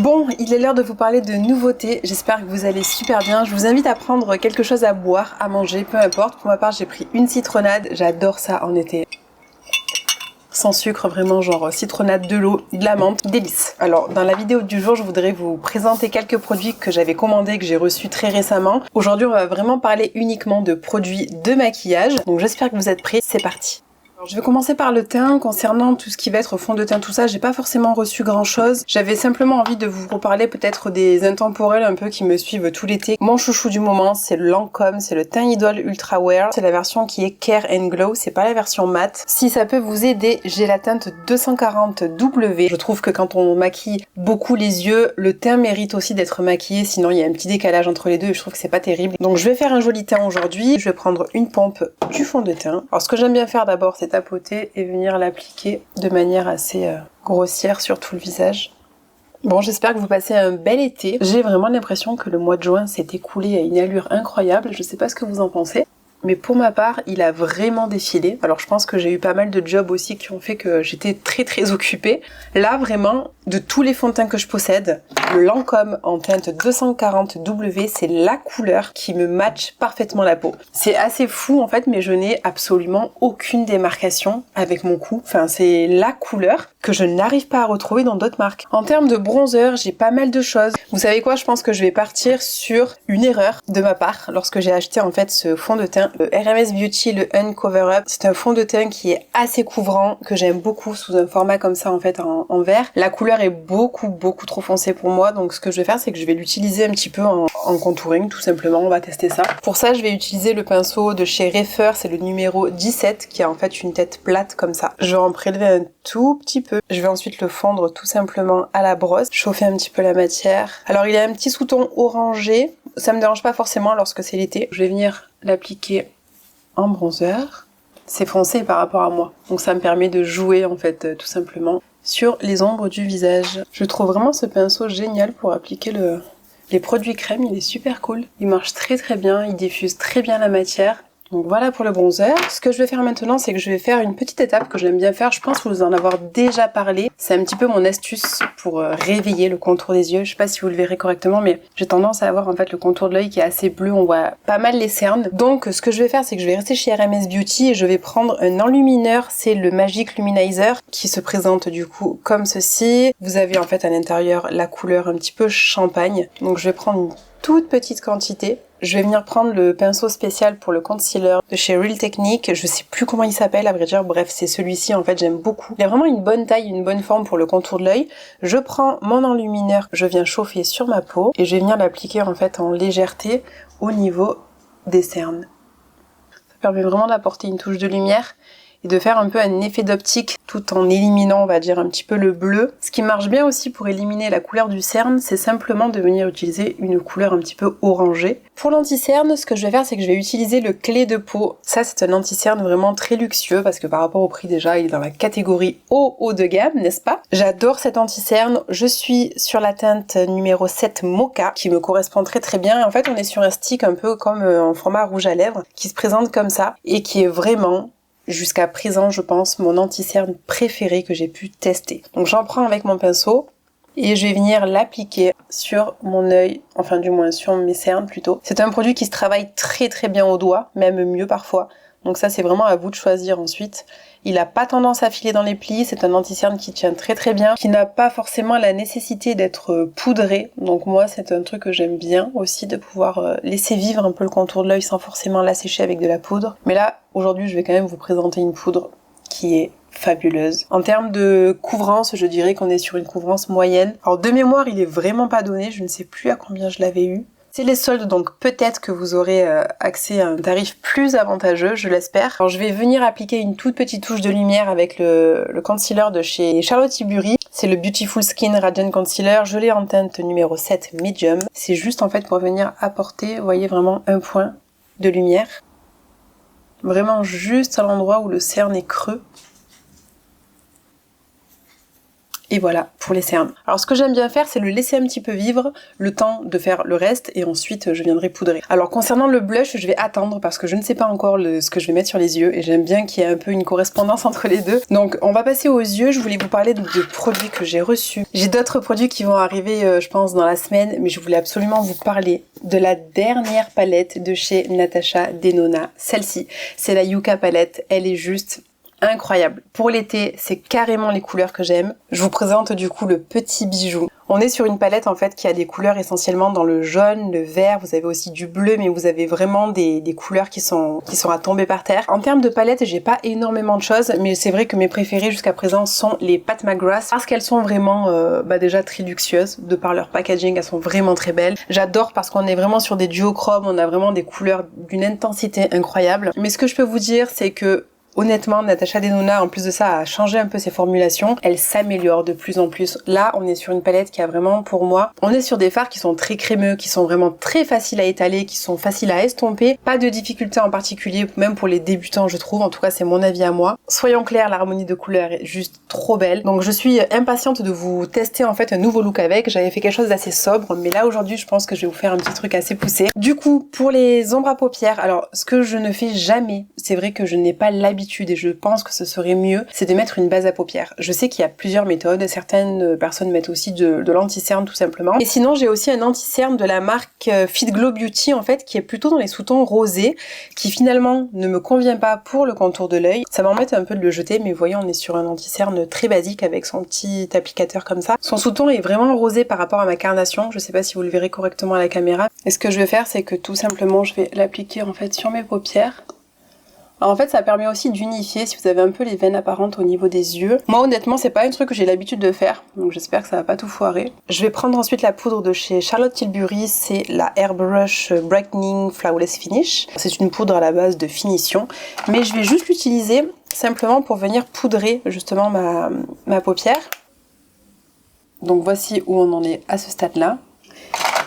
Bon, il est l'heure de vous parler de nouveautés, j'espère que vous allez super bien. Je vous invite à prendre quelque chose à boire, à manger, peu importe. Pour ma part, j'ai pris une citronnade, j'adore ça en été. Sans sucre, vraiment genre citronnade, de l'eau, de la menthe, délice. Alors dans la vidéo du jour, je voudrais vous présenter quelques produits que j'avais commandés, que j'ai reçus très récemment. Aujourd'hui, on va vraiment parler uniquement de produits de maquillage. Donc j'espère que vous êtes prêts, c'est parti. Alors, je vais commencer par le teint. Concernant tout ce qui va être fond de teint, tout ça, j'ai pas forcément reçu grand chose. J'avais simplement envie de vous reparler peut-être des intemporels un peu qui me suivent tout l'été. Mon chouchou du moment, c'est le Lancôme, c'est le teint Idol Ultra Wear. C'est la version qui est Care and Glow, c'est pas la version mat. Si ça peut vous aider, j'ai la teinte 240W. Je trouve que quand on maquille beaucoup les yeux, le teint mérite aussi d'être maquillé, sinon il y a un petit décalage entre les deux et je trouve que c'est pas terrible. Donc je vais faire un joli teint aujourd'hui. Je vais prendre une pompe du fond de teint. Alors ce que j'aime bien faire d'abord, c'est tapoter et venir l'appliquer de manière assez grossière sur tout le visage. Bon, j'espère que vous passez un bel été. J'ai vraiment l'impression que le mois de juin s'est écoulé à une allure incroyable. Je sais pas ce que vous en pensez. Mais pour ma part, il a vraiment défilé. Alors je pense que j'ai eu pas mal de jobs aussi qui ont fait que j'étais très occupée. Là vraiment, de tous les fonds de teint que je possède, le Lancôme en teinte 240W, c'est la couleur qui me match parfaitement la peau. C'est assez fou en fait, mais je n'ai absolument aucune démarcation avec mon cou. Enfin, c'est la couleur que je n'arrive pas à retrouver dans d'autres marques. En termes de bronzer, j'ai pas mal de choses. Vous savez quoi, je pense que je vais partir sur une erreur de ma part lorsque j'ai acheté en fait ce fond de teint. Le RMS Beauty, le Uncover Up, c'est un fond de teint qui est assez couvrant, que j'aime beaucoup sous un format comme ça en fait en vert. La couleur est beaucoup trop foncée pour moi, donc ce que je vais faire c'est que je vais l'utiliser un petit peu en contouring tout simplement, on va tester ça. Pour ça je vais utiliser le pinceau de chez Refer, c'est le numéro 17 qui a en fait une tête plate comme ça. Je vais en prélever un tout petit peu, je vais ensuite le fondre tout simplement à la brosse, chauffer un petit peu la matière. Alors il y a un petit sous-ton orangé, ça me dérange pas forcément lorsque c'est l'été. Je vais venir l'appliquer en bronzer. C'est foncé par rapport à moi, donc ça me permet de jouer en fait tout simplement sur les ombres du visage. Je trouve vraiment ce pinceau génial pour appliquer les produits crème, il est super cool. Il marche très bien, il diffuse très bien la matière. Donc voilà pour le bronzer. Ce que je vais faire maintenant, c'est que je vais faire une petite étape que j'aime bien faire. Je pense vous en avoir déjà parlé. C'est un petit peu mon astuce pour réveiller le contour des yeux. Je sais pas si vous le verrez correctement, mais j'ai tendance à avoir en fait le contour de l'œil qui est assez bleu. On voit pas mal les cernes. Donc ce que je vais faire, c'est que je vais rester chez RMS Beauty et je vais prendre un enlumineur. C'est le Magic Luminizer qui se présente du coup comme ceci. Vous avez en fait à l'intérieur la couleur un petit peu champagne. Donc je vais prendre une toute petite quantité. Je vais venir prendre le pinceau spécial pour le concealer de chez Real Technique. Je sais plus comment il s'appelle à vrai dire. Bref, c'est celui-ci en fait, j'aime beaucoup. Il a vraiment une bonne taille, une bonne forme pour le contour de l'œil. Je prends mon enlumineur, je viens chauffer sur ma peau et je vais venir l'appliquer en fait en légèreté au niveau des cernes. Ça permet vraiment d'apporter une touche de lumière et de faire un peu un effet d'optique tout en éliminant, on va dire, un petit peu le bleu. Ce qui marche bien aussi pour éliminer la couleur du cerne, c'est simplement de venir utiliser une couleur un petit peu orangée. Pour l'anti-cerne, ce que je vais faire, c'est que je vais utiliser le Clé de peau. Ça, c'est un anti-cerne vraiment très luxueux parce que par rapport au prix déjà, il est dans la catégorie haut de gamme, n'est-ce pas? J'adore cet anti-cerne. Je suis sur la teinte numéro 7 Mocha qui me correspond très bien. En fait, on est sur un stick un peu comme en format rouge à lèvres qui se présente comme ça et qui est vraiment jusqu'à présent, je pense, mon anti-cerne préféré que j'ai pu tester. Donc j'en prends avec mon pinceau et je vais venir l'appliquer sur mon œil, enfin du moins sur mes cernes plutôt. C'est un produit qui se travaille très bien au doigt, même mieux parfois. Donc ça c'est vraiment à vous de choisir ensuite. Il n'a pas tendance à filer dans les plis, c'est un anti-cerne qui tient très bien, qui n'a pas forcément la nécessité d'être poudré. Donc moi c'est un truc que j'aime bien aussi, de pouvoir laisser vivre un peu le contour de l'œil sans forcément l'assécher avec de la poudre. Mais là, aujourd'hui je vais quand même vous présenter une poudre qui est fabuleuse. En termes de couvrance, je dirais qu'on est sur une couvrance moyenne. Alors de mémoire, il est vraiment pas donné, je ne sais plus à combien je l'avais eu. C'est les soldes, donc peut-être que vous aurez accès à un tarif plus avantageux, je l'espère. Alors je vais venir appliquer une toute petite touche de lumière avec le concealer de chez Charlotte Tilbury. C'est le Beautiful Skin Radiant Concealer, je l'ai en teinte numéro 7 Medium. C'est juste en fait pour venir apporter, vous voyez, vraiment un point de lumière. Vraiment juste à l'endroit où le cerne est creux. Et voilà pour les cernes. Alors ce que j'aime bien faire, c'est le laisser un petit peu vivre, le temps de faire le reste, et ensuite je viendrai poudrer. Alors concernant le blush, je vais attendre parce que je ne sais pas encore ce que je vais mettre sur les yeux, et j'aime bien qu'il y ait un peu une correspondance entre les deux. Donc on va passer aux yeux. Je voulais vous parler de produits que j'ai reçus. J'ai d'autres produits qui vont arriver, je pense, dans la semaine, mais je voulais absolument vous parler de la dernière palette de chez Natasha Denona. Celle-ci, c'est la Yucca palette. Elle est juste incroyable. Pour l'été, c'est carrément les couleurs que j'aime. Je vous présente du coup le petit bijou. On est sur une palette en fait qui a des couleurs essentiellement dans le jaune, le vert, vous avez aussi du bleu, mais vous avez vraiment des couleurs qui sont à tomber par terre. En termes de palette, j'ai pas énormément de choses, mais c'est vrai que mes préférées jusqu'à présent sont les Pat McGrath parce qu'elles sont vraiment déjà très luxueuses. De par leur packaging, elles sont vraiment très belles. J'adore parce qu'on est vraiment sur des duochromes, on a vraiment des couleurs d'une intensité incroyable. Mais ce que je peux vous dire, c'est que honnêtement, Natasha Denona, en plus de ça, a changé un peu ses formulations. Elle s'améliore de plus en plus. Là, on est sur une palette qui a vraiment, pour moi, on est sur des fards qui sont très crémeux, qui sont vraiment très faciles à étaler, qui sont faciles à estomper. Pas de difficulté en particulier, même pour les débutants, je trouve. En tout cas, c'est mon avis à moi. Soyons clairs, l'harmonie de couleurs est juste trop belle. Donc, je suis impatiente de vous tester, en fait, un nouveau look avec. J'avais fait quelque chose d'assez sobre, mais là, aujourd'hui, je pense que je vais vous faire un petit truc assez poussé. Du coup, pour les ombres à paupières, alors, ce que je ne fais jamais, c'est vrai que je n'ai pas l'habitude et je pense que ce serait mieux, c'est de mettre une base à paupières. Je sais qu'il y a plusieurs méthodes, certaines personnes mettent aussi de l'anti-cerne tout simplement. Et sinon j'ai aussi un anti-cerne de la marque Fit Glow Beauty en fait qui est plutôt dans les sous-tons rosés, qui finalement ne me convient pas pour le contour de l'œil. Ça m'embête un peu de le jeter, mais vous voyez on est sur un anti-cerne très basique avec son petit applicateur comme ça. Son sous-ton est vraiment rosé par rapport à ma carnation, je sais pas si vous le verrez correctement à la caméra. Et ce que je vais faire c'est que tout simplement je vais l'appliquer en fait sur mes paupières. Alors en fait ça permet aussi d'unifier si vous avez un peu les veines apparentes au niveau des yeux. Moi honnêtement c'est pas un truc que j'ai l'habitude de faire, donc j'espère que ça va pas tout foirer. Je vais prendre ensuite la poudre de chez Charlotte Tilbury, c'est la Airbrush Brightening Flawless Finish. C'est une poudre à la base de finition, mais je vais juste l'utiliser simplement pour venir poudrer justement ma paupière. Donc voici où on en est à ce stade là.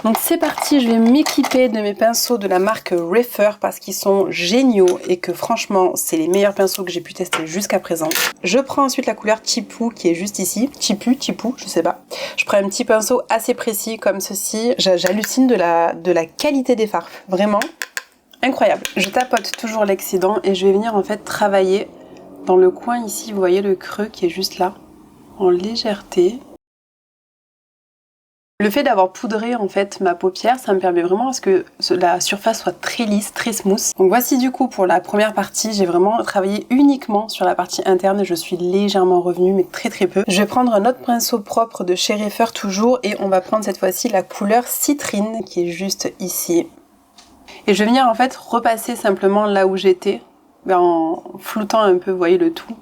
Donc c'est parti, je vais m'équiper de mes pinceaux de la marque Refer parce qu'ils sont géniaux et que franchement c'est les meilleurs pinceaux que j'ai pu tester jusqu'à présent. Je prends ensuite la couleur Tipou qui est juste ici. Tipou, je sais pas. Je prends un petit pinceau assez précis comme ceci. J'hallucine de la qualité des fards, vraiment incroyable. Je tapote toujours l'excédent et je vais venir en fait travailler dans le coin ici, vous voyez le creux qui est juste là, en légèreté. Le fait d'avoir poudré en fait ma paupière, ça me permet vraiment à ce que la surface soit très lisse, très smooth. Donc voici du coup pour la première partie, j'ai vraiment travaillé uniquement sur la partie interne, je suis légèrement revenue mais très très peu. Je vais prendre un autre pinceau propre de chez Refer toujours et on va prendre cette fois-ci la couleur citrine qui est juste ici. Et je vais venir en fait repasser simplement là où j'étais, en floutant un peu, vous voyez le tout.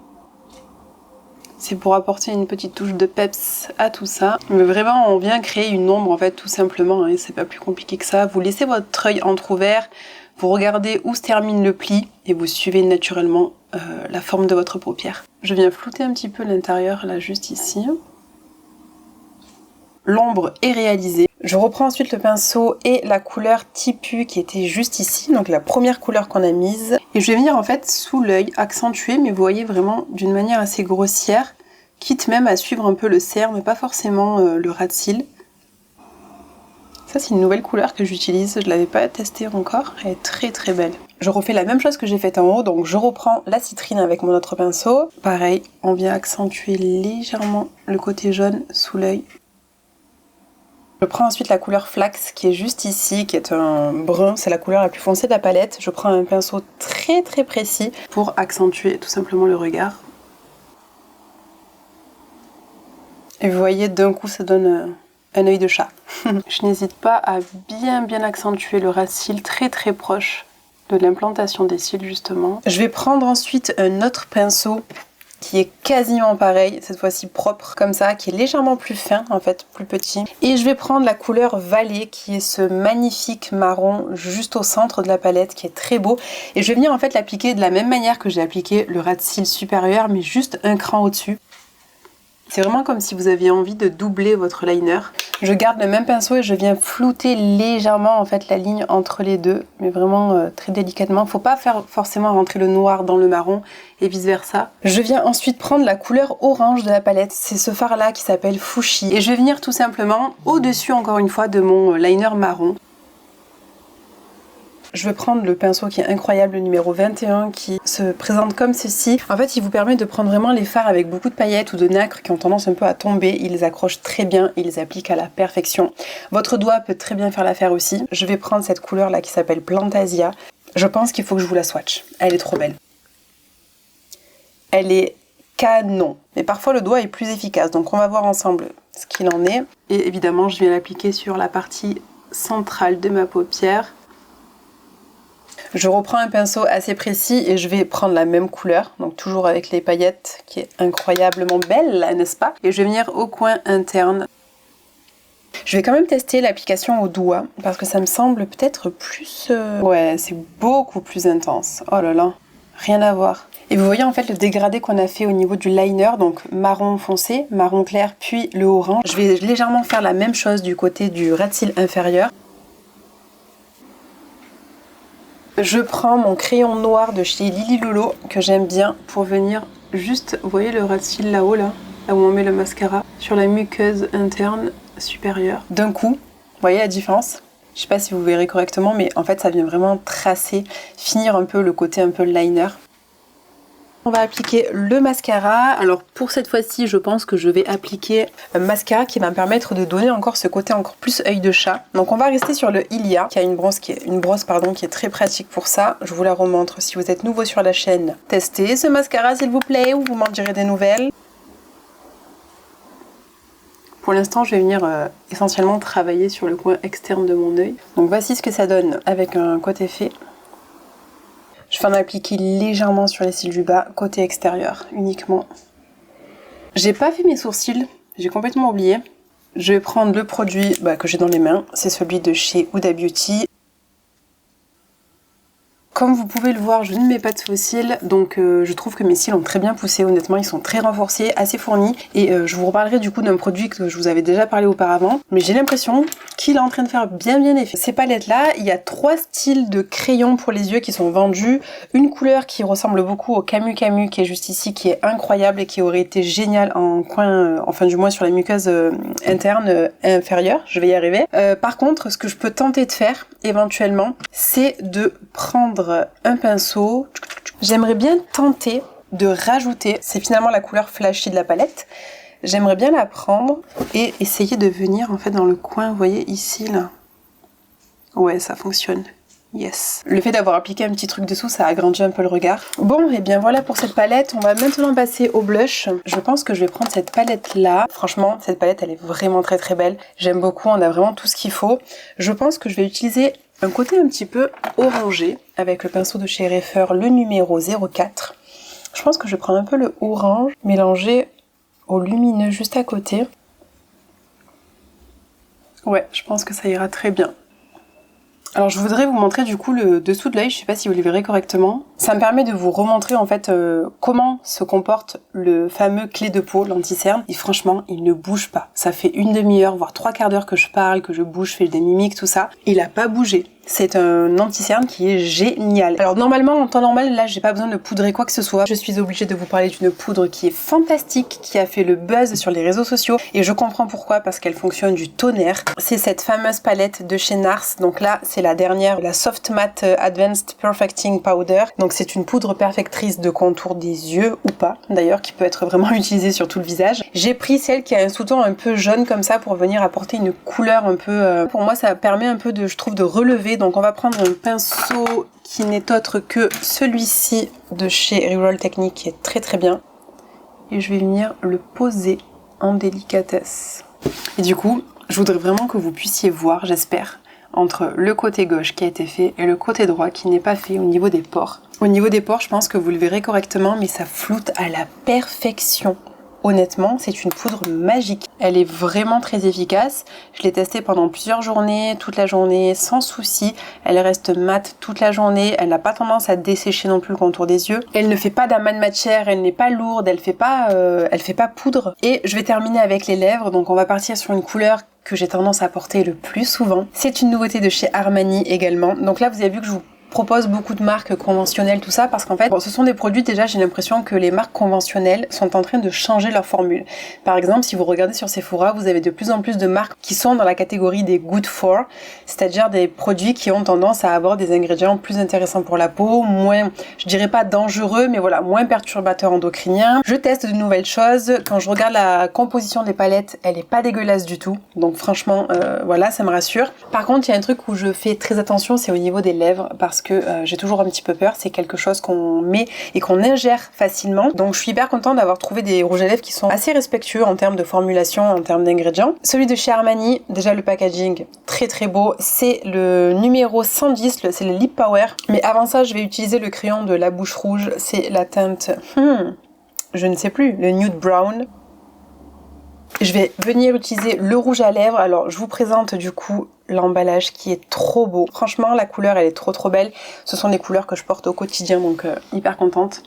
C'est pour apporter une petite touche de peps à tout ça. Mais vraiment, on vient créer une ombre en fait, tout simplement. Hein, c'est pas plus compliqué que ça. Vous laissez votre œil entrouvert, vous regardez où se termine le pli et vous suivez naturellement la forme de votre paupière. Je viens flouter un petit peu l'intérieur, là, juste ici. L'ombre est réalisée. Je reprends ensuite le pinceau et la couleur Tipu qui était juste ici, donc la première couleur qu'on a mise. Et je vais venir en fait sous l'œil accentuer, mais vous voyez vraiment d'une manière assez grossière, quitte même à suivre un peu le cerne, pas forcément le ras de cils. Ça c'est une nouvelle couleur que j'utilise, je ne l'avais pas testée encore, elle est très très belle. Je refais la même chose que j'ai faite en haut, donc je reprends la citrine avec mon autre pinceau. Pareil, on vient accentuer légèrement le côté jaune sous l'œil. Je prends ensuite la couleur Flax qui est juste ici, qui est un brun, c'est la couleur la plus foncée de la palette. Je prends un pinceau très très précis pour accentuer tout simplement le regard. Et vous voyez, d'un coup ça donne un œil de chat. Je n'hésite pas à bien accentuer le ras de cils très très proche de l'implantation des cils justement. Je vais prendre ensuite un autre pinceau qui est quasiment pareil, cette fois-ci propre comme ça, qui est légèrement plus fin en fait, plus petit. Et je vais prendre la couleur Vallée qui est ce magnifique marron juste au centre de la palette qui est très beau. Et je vais venir en fait l'appliquer de la même manière que j'ai appliqué le ras de cils supérieur mais juste un cran au-dessus. C'est vraiment comme si vous aviez envie de doubler votre liner. Je garde le même pinceau et je viens flouter légèrement en fait la ligne entre les deux, mais vraiment très délicatement. Faut pas faire forcément rentrer le noir dans le marron et vice versa. Je viens ensuite prendre la couleur orange de la palette. C'est ce fard là qui s'appelle Fushi et je vais venir tout simplement au-dessus encore une fois de mon liner marron. Je vais prendre le pinceau qui est incroyable, le numéro 21, qui se présente comme ceci. En fait, il vous permet de prendre vraiment les fards avec beaucoup de paillettes ou de nacre qui ont tendance un peu à tomber. Il les accroche très bien, il les applique à la perfection. Votre doigt peut très bien faire l'affaire aussi. Je vais prendre cette couleur là qui s'appelle Plantasia. Je pense qu'il faut que je vous la swatch. Elle est trop belle. Elle est canon. Mais parfois le doigt est plus efficace, donc on va voir ensemble ce qu'il en est. Et évidemment, je viens l'appliquer sur la partie centrale de ma paupière. Je reprends un pinceau assez précis et je vais prendre la même couleur, donc toujours avec les paillettes qui est incroyablement belle, n'est-ce pas? Et je vais venir au coin interne. Je vais quand même tester l'application au doigt parce que ça me semble peut-être plus... Ouais, c'est beaucoup plus intense. Oh là là, rien à voir. Et vous voyez en fait le dégradé qu'on a fait au niveau du liner, donc marron foncé, marron clair, puis le orange. Je vais légèrement faire la même chose du côté du ras de cils inférieur. Je prends mon crayon noir de chez Lily Lolo que j'aime bien pour venir juste, vous voyez le ras de cils là-haut là où on met le mascara, sur la muqueuse interne supérieure. D'un coup, vous voyez la différence? Je sais pas si vous verrez correctement, mais en fait ça vient vraiment tracer, finir un peu le côté un peu liner. On va appliquer le mascara. Alors pour cette fois-ci, je pense que je vais appliquer un mascara qui va me permettre de donner encore ce côté encore plus œil de chat. Donc on va rester sur le Ilia, qui a une brosse qui est très pratique pour ça. Je vous la remontre si vous êtes nouveau sur la chaîne. Testez ce mascara s'il vous plaît, ou vous m'en direz des nouvelles. Pour l'instant, je vais venir essentiellement travailler sur le coin externe de mon œil. Donc voici ce que ça donne avec un côté fait. Je vais en appliquer légèrement sur les cils du bas, côté extérieur uniquement. J'ai pas fait mes sourcils, j'ai complètement oublié. Je vais prendre le produit que j'ai dans les mains, c'est celui de chez Huda Beauty. Comme vous pouvez le voir, je ne mets pas de faux cils, donc je trouve que mes cils ont très bien poussé, honnêtement, ils sont très renforcés, assez fournis, et je vous reparlerai du coup d'un produit que je vous avais déjà parlé auparavant, mais j'ai l'impression qu'il est en train de faire bien effet. Ces palettes-là, il y a 3 styles de crayons pour les yeux qui sont vendus, une couleur qui ressemble beaucoup au Camu Camu qui est juste ici, qui est incroyable et qui aurait été génial en coin, enfin du moins sur la muqueuse interne inférieure, je vais y arriver. Par contre, ce que je peux tenter de faire, éventuellement, c'est de prendre un pinceau. J'aimerais bien tenter de rajouter, c'est finalement la couleur flashy de la palette, j'aimerais bien la prendre et essayer de venir en fait dans le coin, vous voyez ici là. Ouais, ça fonctionne. Yes. Le fait d'avoir appliqué un petit truc dessous, ça agrandit un peu le regard. Bon, et bien voilà pour cette palette. On va maintenant passer au blush. Je pense que je vais prendre cette palette là. Franchement, cette palette, elle est vraiment très belle. J'aime beaucoup, on a vraiment tout ce qu'il faut. Je pense que je vais utiliser un côté un petit peu orangé avec le pinceau de chez Reifer, le numéro 04. Je pense que je vais prendre un peu le orange, mélanger au lumineux juste à côté. Ouais, je pense que ça ira très bien. Alors je voudrais vous montrer du coup le dessous de l'œil, je sais pas si vous le verrez correctement. Ça me permet de vous remontrer en fait comment se comporte le fameux clé de peau, l'anti-cerne. Et franchement, il ne bouge pas. Ça fait une demi-heure, voire 3/4 d'heure que je parle, que je bouge, je fais des mimiques, tout ça. Il a pas bougé. C'est un anti-cerne qui est génial. Alors normalement, en temps normal, là j'ai pas besoin de poudrer quoi que ce soit. Je suis obligée de vous parler d'une poudre qui est fantastique, qui a fait le buzz sur les réseaux sociaux. Et je comprends pourquoi, parce qu'elle fonctionne du tonnerre. C'est cette fameuse palette de chez Nars. Donc là, c'est la dernière, la Soft Matte Advanced Perfecting Powder. Donc c'est une poudre perfectrice de contour des yeux, ou pas d'ailleurs, qui peut être vraiment utilisée sur tout le visage. J'ai pris celle qui a un sous-ton un peu jaune comme ça pour venir apporter une couleur un peu... Pour moi, ça permet un peu de, je trouve, de relever. Donc on va prendre un pinceau qui n'est autre que celui-ci de chez Reroll Technique qui est très bien. Et je vais venir le poser en délicatesse. Et du coup, je voudrais vraiment que vous puissiez voir, j'espère, entre le côté gauche qui a été fait et le côté droit qui n'est pas fait au niveau des pores. Au niveau des pores, je pense que vous le verrez correctement, mais ça floute à la perfection. Honnêtement, c'est une poudre magique. Elle est vraiment très efficace. Je l'ai testée pendant plusieurs journées, toute la journée, sans souci. Elle reste mate toute la journée. Elle n'a pas tendance à dessécher non plus le contour des yeux. Elle ne fait pas d'amas de matière, elle n'est pas lourde, elle fait pas poudre. Et je vais terminer avec les lèvres. Donc on va partir sur une couleur que j'ai tendance à porter le plus souvent. C'est une nouveauté de chez Armani également. Donc là, vous avez vu que je vous propose beaucoup de marques conventionnelles, tout ça, parce qu'en fait, bon, ce sont des produits, déjà, j'ai l'impression que les marques conventionnelles sont en train de changer leur formule. Par exemple, si vous regardez sur Sephora, vous avez de plus en plus de marques qui sont dans la catégorie des good for, c'est-à-dire des produits qui ont tendance à avoir des ingrédients plus intéressants pour la peau, moins, je dirais pas dangereux, mais voilà, moins perturbateurs endocriniens. Je teste de nouvelles choses. Quand je regarde la composition des palettes, elle est pas dégueulasse du tout. Donc franchement, voilà, ça me rassure. Par contre, il y a un truc où je fais très attention, c'est au niveau des lèvres, parce que j'ai toujours un petit peu peur, c'est quelque chose qu'on met et qu'on ingère facilement. Donc je suis hyper contente d'avoir trouvé des rouges à lèvres qui sont assez respectueux en termes de formulation, en termes d'ingrédients. Celui de chez Armani, déjà le packaging, très très beau. C'est le numéro 110, c'est le Lip Power. Mais avant ça, je vais utiliser le crayon de la bouche rouge, c'est la teinte, je ne sais plus, le Nude Brown. Je vais venir utiliser le rouge à lèvres. Alors je vous présente du coup l'emballage qui est trop beau. Franchement la couleur elle est trop belle. Ce sont des couleurs que je porte au quotidien, donc hyper contente.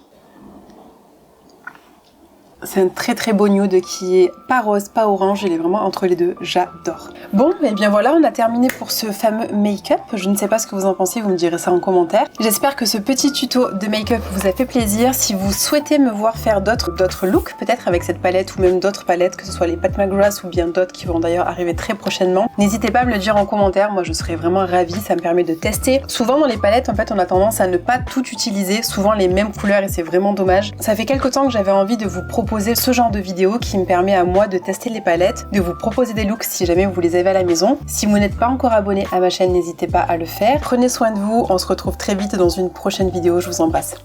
C'est un très beau nude qui est pas rose, pas orange, il est vraiment entre les deux, j'adore. Bon, et bien voilà, on a terminé pour ce fameux make-up. Je ne sais pas ce que vous en pensez, vous me direz ça en commentaire. J'espère que ce petit tuto de make-up vous a fait plaisir. Si vous souhaitez me voir faire d'autres looks, peut-être avec cette palette ou même d'autres palettes, que ce soit les Pat McGrath ou bien d'autres qui vont d'ailleurs arriver très prochainement, n'hésitez pas à me le dire en commentaire, moi je serais vraiment ravie, ça me permet de tester. Souvent dans les palettes, en fait, on a tendance à ne pas tout utiliser, souvent les mêmes couleurs et c'est vraiment dommage. Ça fait quelques temps que j'avais envie de vous proposer ce genre de vidéo qui me permet à moi de tester les palettes, de vous proposer des looks si jamais vous les avez à la maison. Si vous n'êtes pas encore abonné à ma chaîne, n'hésitez pas à le faire. Prenez soin de vous, on se retrouve très vite dans une prochaine vidéo, je vous embrasse.